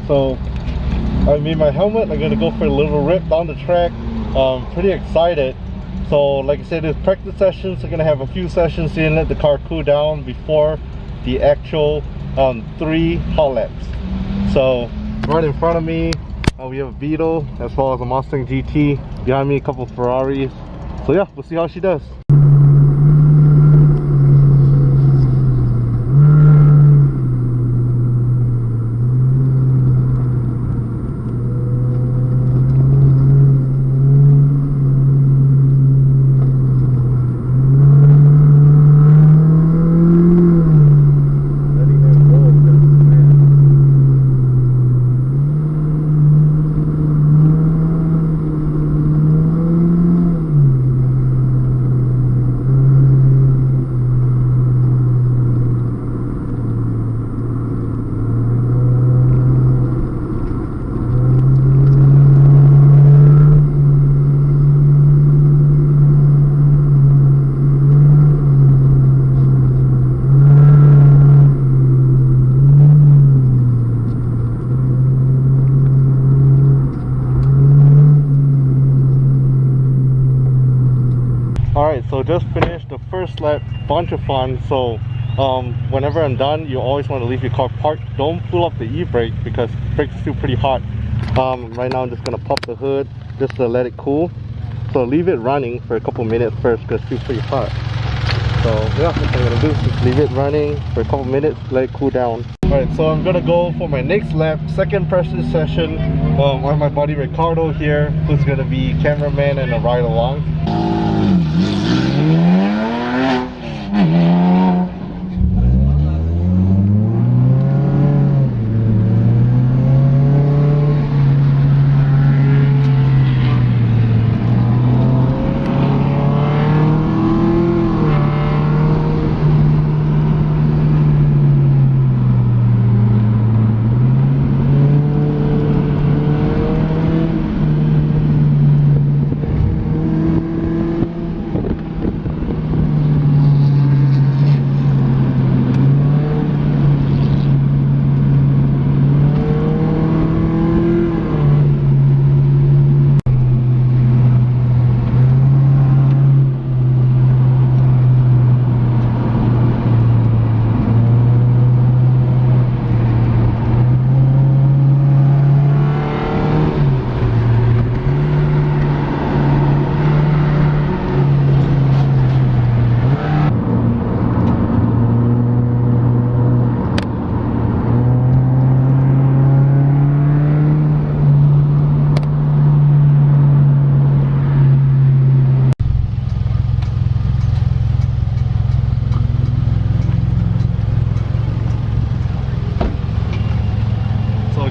So I made my helmet. I'm gonna go for a little rip down the track. Pretty excited. So like I said, it's practice sessions. We're gonna have a few sessions in, let the car cool down before the actual 3 hot laps. So right in front of me we have a Beetle as well as a Mustang GT. Behind me a couple of Ferraris. So yeah, we'll see how she does. Alright, so just finished the first lap, bunch of fun. So whenever I'm done, you always want to leave your car parked. Don't pull up the e-brake because the brake's still pretty hot. Right now I'm just gonna pop the hood just to let it cool. So leave it running for a couple minutes first because it's still pretty hot. So yeah, that's what I'm gonna do. Just leave it running for a couple minutes, let it cool down. Alright, so I'm gonna go for my next lap, second practice session. I have my buddy Ricardo here, who's gonna be cameraman and a ride along.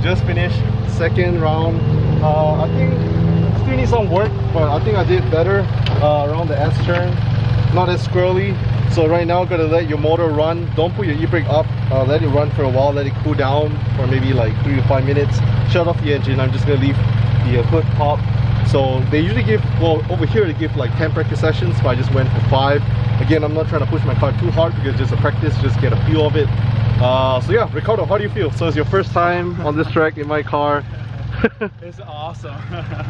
Just finished second round. I think still need some work, but I think I did better around the S turn. Not as squirrely. So right now I'm gonna let your motor run. Don't put your e-brake up. Let it run for a while. Let it cool down for maybe like 3 to 5 minutes. Shut off the engine. I'm just gonna leave the hood pop. So they usually give, well, over here they give like 10 practice sessions, but I just went for 5. Again, I'm not trying to push my car too hard because it's just a practice, just get a feel of it. So yeah, Ricardo, how do you feel? So it's your first time on this track in my car. It's awesome.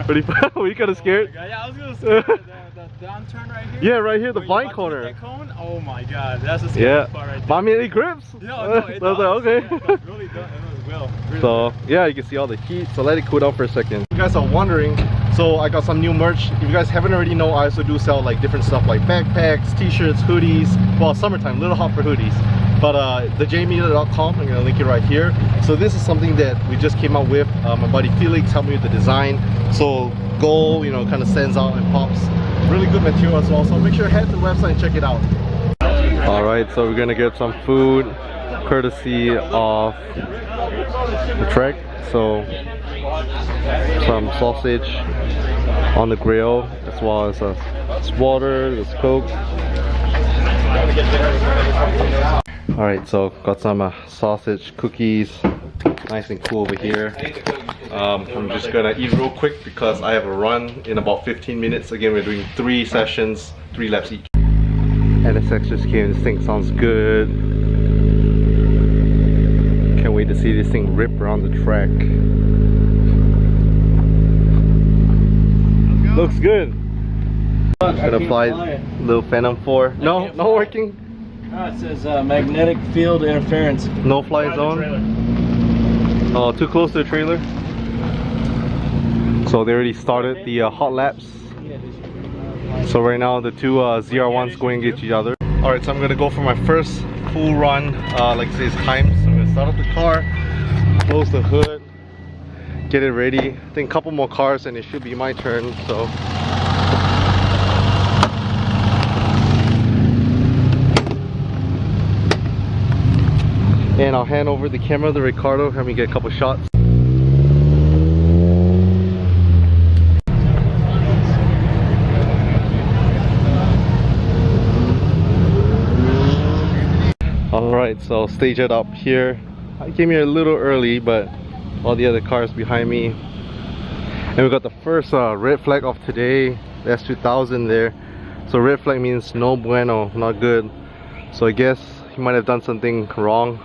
Pretty fun. Were you kind of scared? Oh yeah, I was gonna say the downturn right here. Yeah, right here, the blind corner. That cone? Oh my god, that's the scariest part right there. But I mean, it grips. No, it does. Like, okay. Yeah, it really does. It will. Really So does. yeah, you can see all the heat. So let it cool down for a second. You guys are wondering, so I got some new merch. If you guys haven't already know, I also do sell like different stuff like backpacks, t-shirts, hoodies. Well, summertime, a little hot for hoodies. But thejmedia.com, I'm gonna link it right here. So this is something that we just came out with. My buddy Felix helped me with the design. So gold, you know, kind of stands out and pops. Really good material as well. So make sure to head to the website and check it out. All right, so we're gonna get some food courtesy of the trek. So some sausage on the grill, as well as there's water, there's Coke. Alright, so got some sausage, cookies, nice and cool over here. I'm just gonna eat real quick because I have a run in about 15 minutes. Again, we're doing 3 sessions, 3 laps each. NSX just came, this thing sounds good. Can't wait to to see this thing rip around the track. Looks good. Gonna fly little Phantom 4. No, not working. Oh, it says magnetic field interference. No fly zone. Oh, too close to the trailer. So they already started the hot laps. So right now the two ZR1s going against each other. Alright, so I'm gonna go for my first full run, like it says times. So I'm gonna start up the car, close the hood, get it ready. I think a couple more cars and it should be my turn. So and I'll hand over the camera to Ricardo, have me get a couple shots. Alright, so stage it up here. I came here a little early, but all the other cars behind me. And we got the first red flag of today, the S2000 there. So red flag means no bueno, not good. So I guess he might have done something wrong.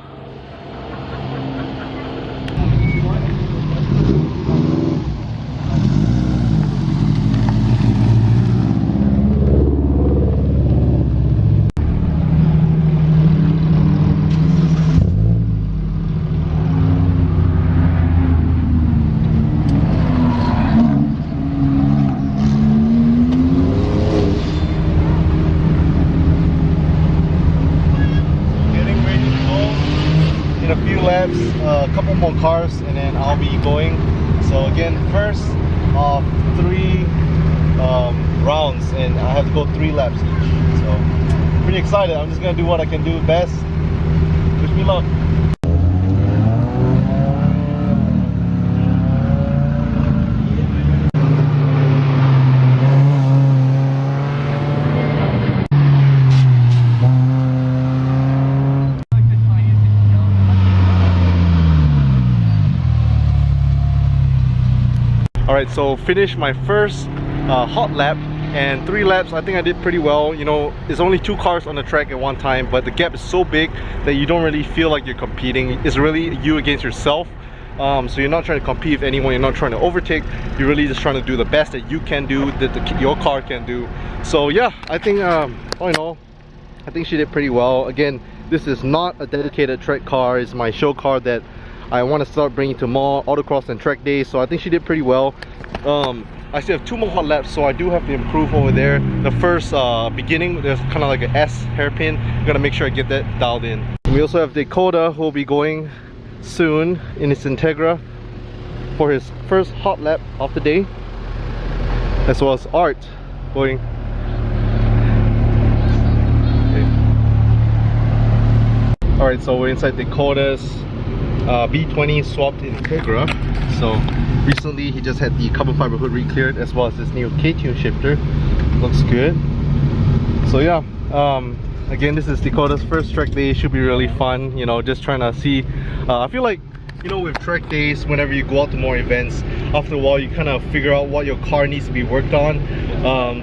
A couple more cars and then I'll be going. So again, first of 3 rounds and I have to go 3 laps each. So pretty excited. I'm just gonna do what I can do best. Wish me luck. Alright, so finished my first hot lap and 3 laps. I think I did pretty well. You know, it's only 2 cars on the track at one time, but the gap is so big that you don't really feel like you're competing. It's really you against yourself. So you're not trying to compete with anyone, you're not trying to overtake, you're really just trying to do the best that you can do, that your car can do. So yeah, I think all in all, I think she did pretty well. Again, this is not a dedicated track car, it's my show car that I want to start bringing to more autocross and track days. So I think she did pretty well. I still have 2 more hot laps, so I do have to improve over there. The first beginning, there's kind of like an S hairpin. I'm gonna make sure I get that dialed in. We also have Dakota, who will be going soon in his Integra for his first hot lap of the day, as well as Art going. Okay. Alright, so we're inside Dakota's B20 swapped Integra. So recently he just had the carbon fiber hood re-cleared, as well as this new K-tune shifter. Looks good. So yeah, again, this is Dakota's first track day. Should be really fun, you know, just trying to see. I feel like, you know, with track days, whenever you go out to more events, after a while you kind of figure out what your car needs to be worked on.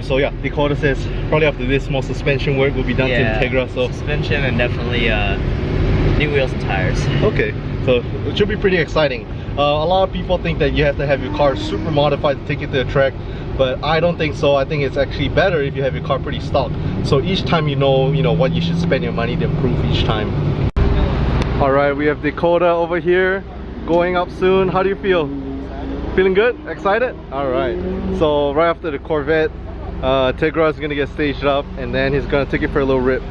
So yeah, Dakota says probably after this more suspension work will be done to Integra. So suspension and definitely new wheels and tires. Okay, so it should be pretty exciting. A lot of people think that you have to have your car super modified to take it to the track, but I don't think so. I think it's actually better if you have your car pretty stock. So each time you know what you should spend your money to improve each time. Alright, we have Dakota over here going up soon. How do you feel? Feeling good? Excited? Alright, so right after the Corvette, Tegra is gonna get staged up and then he's gonna take it for a little rip.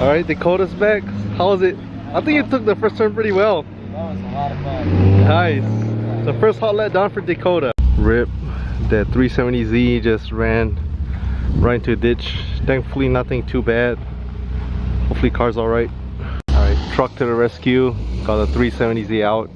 Alright, Dakota's back. How was it? I think it took the first turn pretty well. That was a lot of fun. Nice. The first hot let down for Dakota. Rip. That 370Z just ran right into a ditch. Thankfully nothing too bad. Hopefully car's alright. Alright, truck to the rescue. Got the 370Z out.